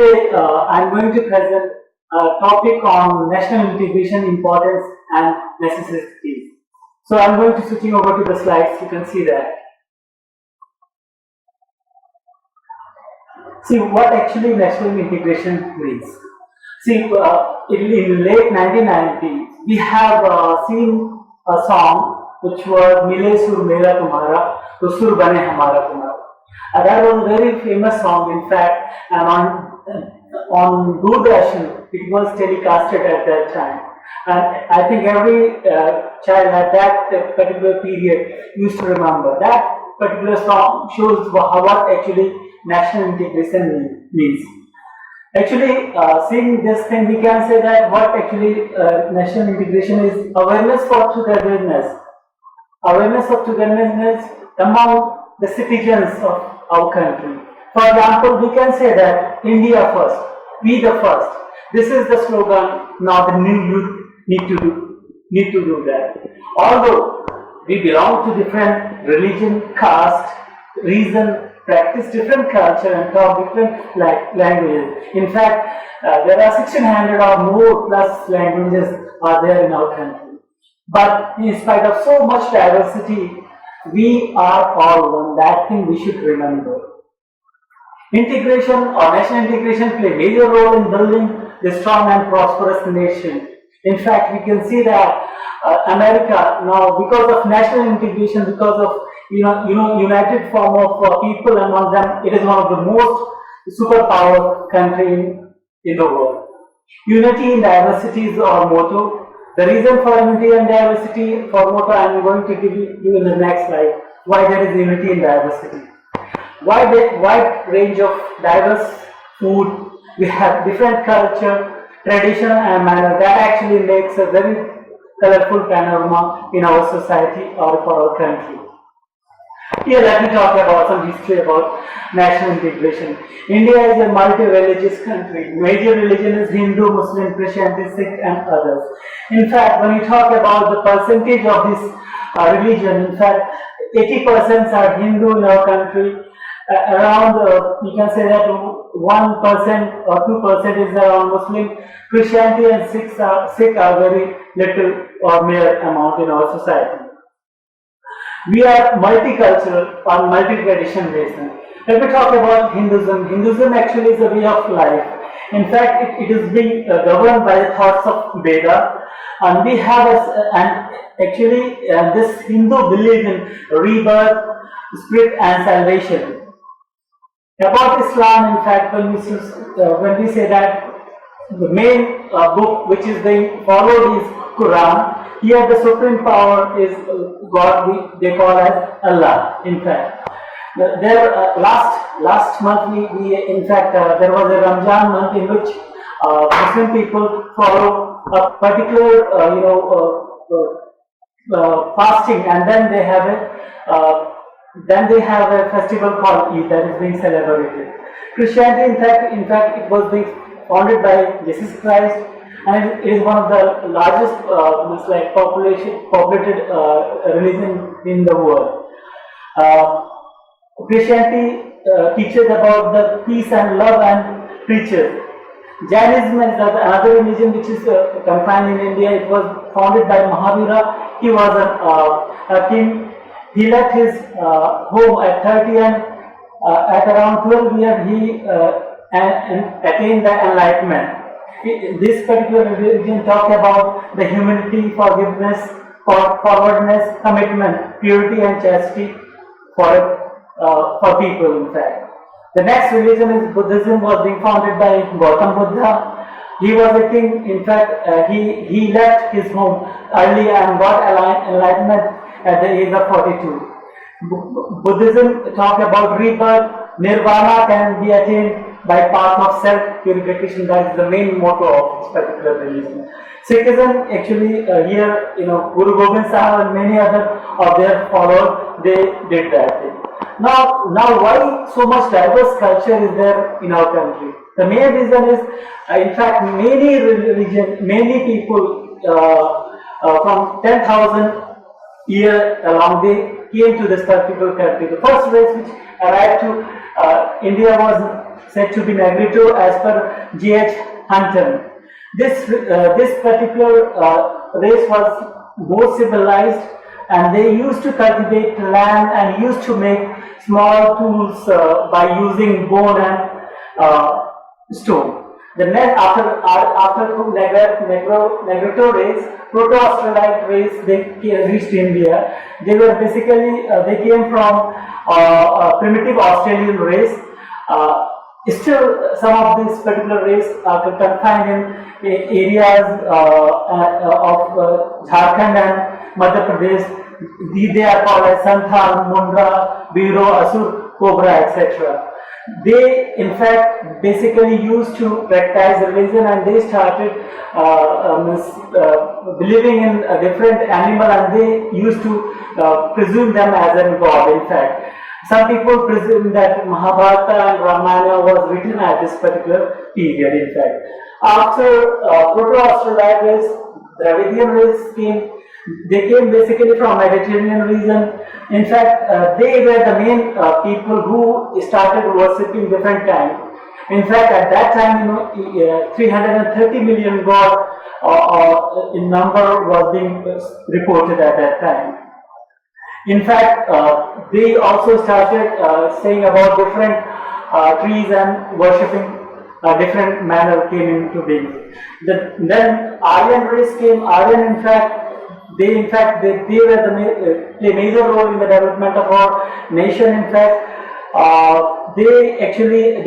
Today, I'm going to present a topic on national integration, importance, and necessities. So I'm going to switching over to the slides. You can see that. See what actually national integration means. See, in late 1990s, we have seen a song which was "Mile Sur Mera Tumhara, To Sur Bane Hamara Tumhara." That was a very famous song. In fact, and on Doordarshan, it was telecasted at that time. And I think every child at that particular period used to remember that particular song. Shows what actually national integration means. Actually, seeing this thing, we can say that what actually national integration is awareness for togetherness. Awareness of togetherness among the citizens of our country. For example, we can say that India first, we the first. This is the slogan. Now the new youth need to do that. Although we belong to different religion, caste, reason, practice different culture and talk different languages. In fact, there are 1600 or more plus languages are there in our country. But in spite of so much diversity, we are all one. That thing we should remember. Integration or national integration play a major role in building the strong and prosperous nation. In fact, we can see that America now, because of national integration, because of united form of people among them, it is one of the most superpower country in the world. Unity in diversity is our motto. The reason for unity and diversity for motto I am going to give you in the next slide. Why there is unity in diversity? Wide range of diverse food. We have different culture, tradition, and manner. That actually makes a very colorful panorama in our society or for our country. Here, let me talk about some history about national integration. India is a multi-religious country. Major religion is Hindu, Muslim, Christianity, Sikh, and others. In fact, when you talk about the percentage of this religion, in fact, 80% are Hindu in our country. Around, you can say that 1% or 2% is around Muslim. Christianity and Sikh are very little or mere amount in our society. We are multicultural or multi-tradition nation. Let me talk about Hinduism. Hinduism actually is a way of life. In fact, it is being governed by the thoughts of Veda, and we have this Hindu belief in rebirth, spirit, and salvation. About Islam, in fact, when we say that the main book which is being followed is Quran. Here the supreme power is God, they call as Allah. In fact, last month there was a Ramzan month in which Muslim people follow a particular fasting, and then they have a festival called Eid that is being celebrated. Christianity, in fact, it was being founded by Jesus Christ, and it is one of the largest populated religion in the world. Christianity teaches about the peace and love and preaches. Jainism is another religion which is confined in India. It was founded by Mahavira. He was a king. He left his home at 30, and at around 12 years he attained the enlightenment. This particular religion talks about the humility, forgiveness, forwardness, commitment, purity, and chastity for people. In fact, the next religion is Buddhism. Was being founded by Gautam Buddha. He was a king. In fact, he left his home early and got enlightenment at the age of 42. Buddhism talks about rebirth. Nirvana can be attained by path of self-purification. That is the main motto of this particular religion. Sikhism, actually, here, Guru Gobind Sahib and many other of their followers, they did that thing. Now, why so much diverse culture is there in our country? The main reason is, in fact, many people from 10,000 years along, they came to this particular country. The first race which arrived to India was said to be Negrito as per G.H. Hunton. This particular race was more civilized, and they used to cultivate land and used to make small tools by using bone and stone. The next after Negrito race, Proto-Australite race, they reached India. They were basically they came from a primitive Australian race. Still, some of these particular race are confined in areas of Jharkhand and Madhya Pradesh. They are called as Santhal, Mundra, Biro, Asur, Cobra, etc. They, in fact, basically used to practice religion, and they started believing in a different animal, and they used to presume them as a god. In fact, some people presume that Mahabharata and Ramayana was written at this particular period. In fact, after Proto-Australite race, Dravidian race came. They came basically from Mediterranean region. In fact, they were the main people who started worshipping different time. In fact, at that time, 330 million god in number was being reported at that time. In fact, they also started saying about different trees and worshipping different manner came into being. Then Aryan race came. Aryan, in fact, they were play major role in the development of our nation. In fact, they actually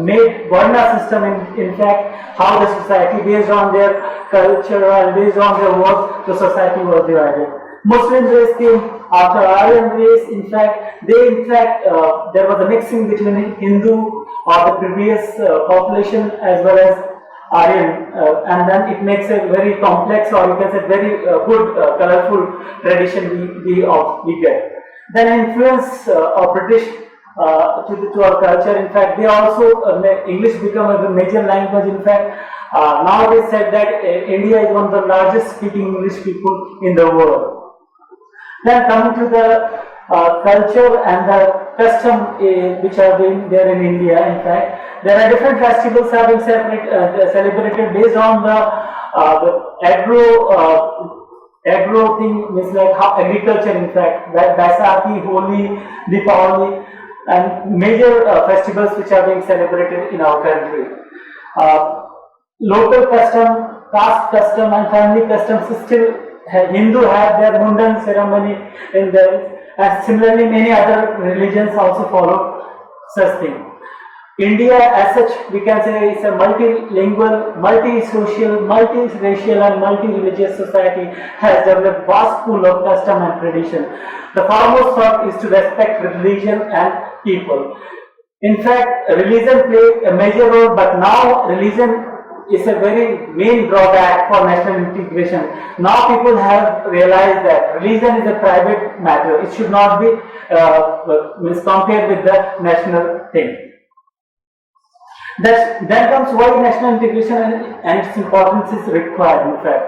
made Varna system. In fact, how the society based on their culture and based on their work, the society was divided. Muslim race came after Aryan race. In fact, there was a mixing between Hindu or the previous population as well as Aryan, and then it makes a very complex, or you can say very good, colorful tradition we get. Then influence of British to our culture. In fact, they also English become a major language. In fact, nowadays said that India is one of the largest speaking English people in the world. Then coming to the culture and the custom which are being there in India. In fact, there are different festivals are being celebrated based on the agro thing, means like how agriculture. In fact, Baisakhi, Holi, Deepavali, and major festivals which are being celebrated in our country. Local custom, caste custom, and family customs still. Hindu have their Mundan ceremony in there, and similarly many other religions also follow such thing. India as such, we can say, is a multilingual, multi-social, multi-racial and multi-religious society, has developed vast pool of custom and tradition. The foremost thought is to respect religion and people. In fact, religion plays a major role, but now religion is a very main drawback for national integration. Now people have realized that religion is a private matter. It should not be compared with the national thing. Then comes why national integration and its importance is required. In fact,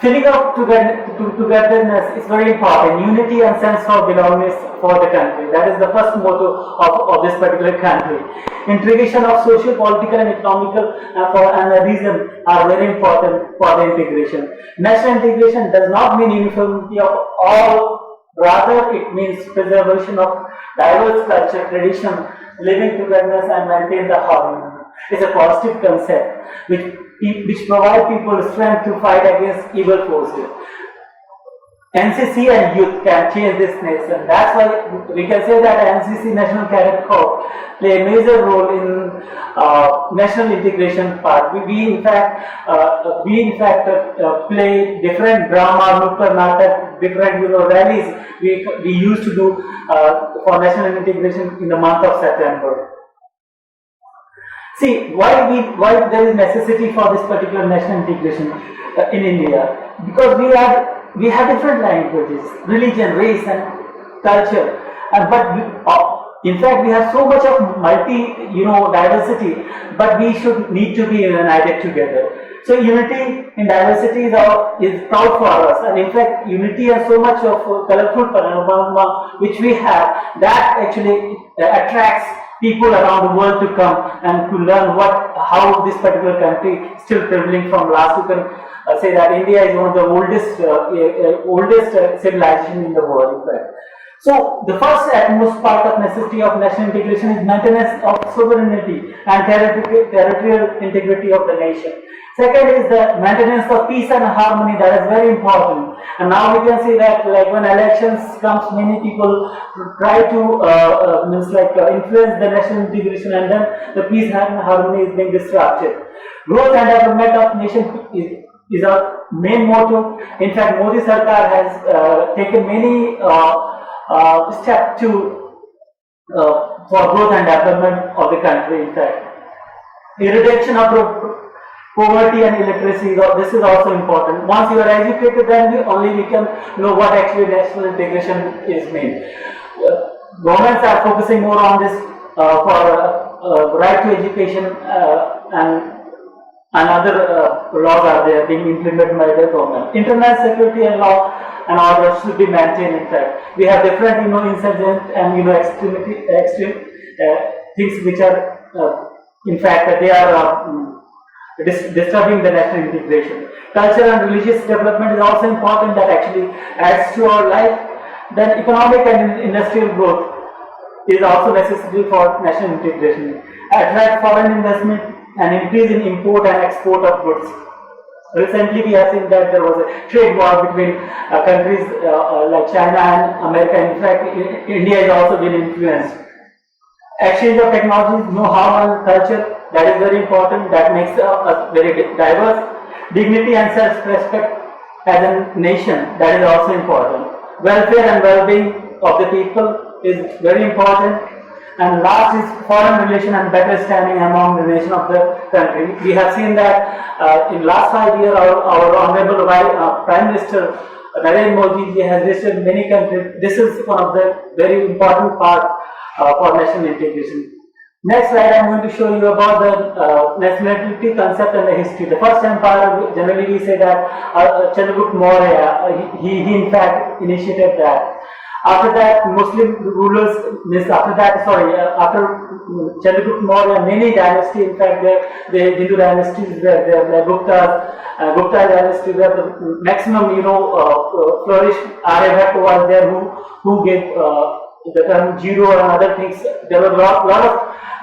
feeling of togetherness is very important. Unity and sense of belongingness for the country. That is the first motto of this particular country. Integration of social, political, and economical and reason are very important for the integration. National integration does not mean uniformity of all. Rather, it means preservation of diverse culture, tradition, living togetherness, and maintain the harmony. It's a positive concept which provide people strength to fight against evil forces. NCC and youth can change this nation. That's why we can say that NCC, National Cadet Corps, play a major role in national integration part. We in fact play different drama, nukkad natak, different rallies we used to do for national integration in the month of September. See, why there is necessity for this particular national integration in India? Because we have different languages, religion, race, and culture, in fact we have so much of diversity, but we should need to be united together. So unity in diversity is proud for us, and in fact, unity and so much of colorful panorama which we have, that actually attracts people around the world to come and to learn how this particular country is still prevailing from last. You can say that India is one of the oldest civilization in the world, in fact. So the first and most part of necessity of national integration is maintenance of sovereignty and territorial integrity of the nation. Second is the maintenance of peace and harmony. That is very important. And now we can see that, like, when elections comes, many people try to influence the national integration, and then the peace and harmony is being disrupted. Growth and development of nation is our main motto. In fact, Modi Sarkar has taken many step for growth and development of the country. In fact, reduction of poverty and illiteracy, this is also important. Once you are educated, then we can know what actually national integration is mean. Governments are focusing more on this for right to education, and other laws are there being implemented by the government. Internal security and law and order should be maintained. In fact, we have different insurgent and extreme things which are in fact they are disturbing the national integration. Cultural and religious development is also important, that actually adds to our life. Then economic and industrial growth is also necessary for national integration. Attract foreign investment and increase in import and export of goods. Recently, we have seen that there was a trade war between countries like China and America. In fact, India has also been influenced. Exchange of technologies, know-how and culture, that is very important. That makes us very diverse. Dignity and self-respect as a nation, that is also important. Welfare and well-being of the people is very important. And last is foreign relation and better standing among the nation of the country. We have seen that in last 5 years, our honorable Prime Minister Narendra Modi has visited many countries. This is one of the very important part for national integration. Next slide, I am going to show you about the nationality concept and the history. The first empire, generally we say that Chandragupta Maurya, he in fact initiated that. After that, Muslim rulers, after Chandragupta Maurya, many dynasties, in fact, the Hindu dynasties were there, the Gupta dynasty, where the maximum, flourish. Aryabhatta was there, who gave the term zero and other things. There were a lot of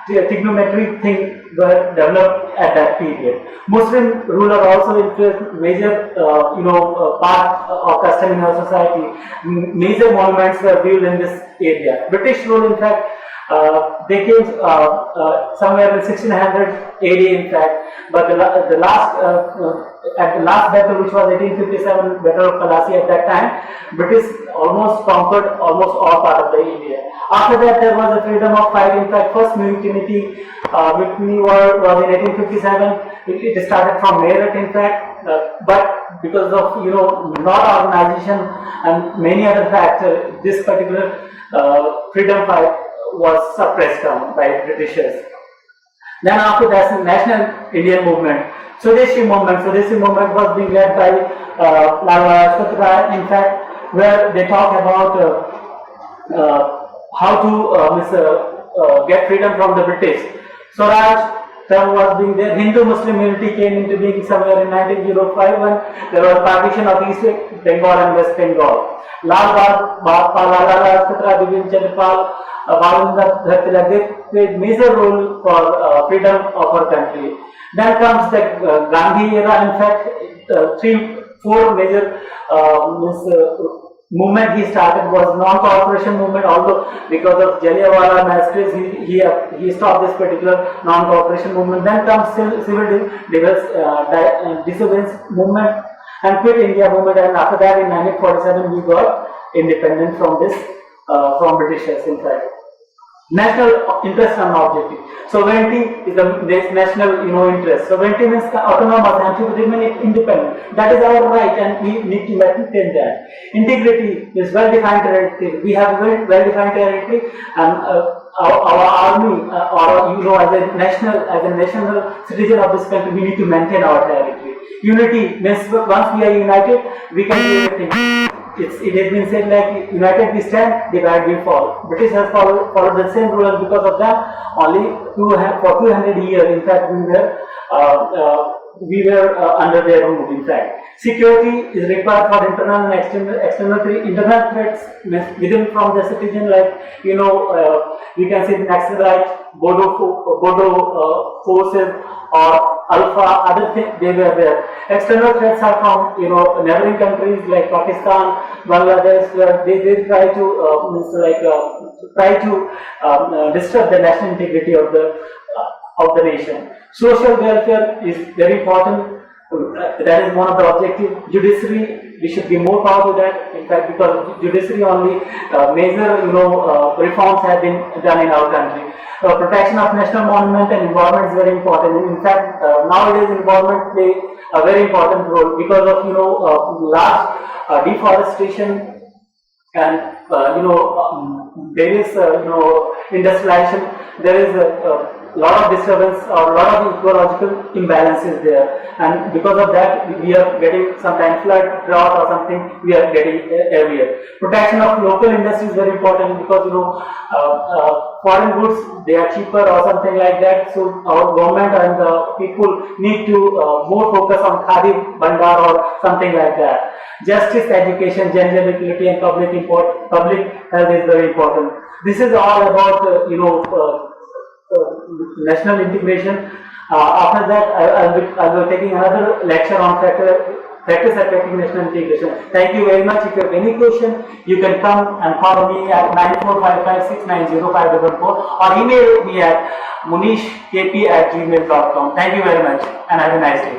trigonometric things were developed at that period. Muslim ruler also influenced major, part of custom in our society. Major monuments were built in this area. British rule, in fact, they came somewhere in 1600 AD, in fact, but at the last battle, which was 1857 Battle of Plassey, at that time, British almost conquered almost all part of the India. After that, there was a freedom of fight. In fact, first mutiny was in 1857. It started from Meerut, in fact, but because of non-organization and many other factors, this particular freedom fight was suppressed down by Britishers. Then after that, National Indian Movement, Swadeshi movement was being led by Lala Lajpat Rai, in fact, where they talk about how to get freedom from the British. Swaraj term was being there. Hindu-Muslim unity came into being somewhere in 1905 when there was partition of East Bengal and West Bengal. Lala Lajpat Rai, Bipin Chandra Pal, Balgandhar Tilak, they played major role for freedom of our country. Then comes the Gandhi era. In fact, 3-4 major movement he started was non-cooperation movement. Although because of Jallianwala massacres, he stopped this particular non-cooperation movement. Then comes civil disobedience movement and Quit India movement. And after that, in 1947, we got independence from from Britishers. In fact, national interest and objective. Sovereignty is the national, interest. Sovereignty means autonomous and to remain independent. That is our right, and we need to maintain that. Integrity is well-defined territory. We have a well-defined territory, and our army or as a national citizen of this country, we need to maintain our territory. Unity means once we are united, we can do everything. It has been said like united we stand, divided we fall. British has followed the same rule, and because of that, only for 200 years, in fact, we were under their rule. In fact, security is required for internal and external threats within from the citizen, like we can say Naxalite, Bodo forces, or Alpha, other things they were there. External threats are from neighboring countries like Pakistan, Bangladesh, where they try to disturb the national integrity of the nation. Social welfare is very important. That is one of the objectives. Judiciary, we should be more powerful to that. In fact, because judiciary only major reforms have been done in our country. Protection of national monument and environment is very important. In fact, nowadays environment play a very important role because of large deforestation and various industrialization. There is a lot of disturbance or lot of ecological imbalances there, and because of that we are getting sometimes flood, drought or something we are getting every year. Protection of local industry is very important because foreign goods, they are cheaper or something like that, so our government and the people need to more focus on khadi bandar or something like that. Justice, education, gender equality and public health is very important. This is all about national integration. After that, I'll be taking another lecture on factors affecting national integration. Thank you very much. If you have any question, you can come and call me at 9455690544 or email me at munishkp@gmail.com. Thank you very much and have a nice day.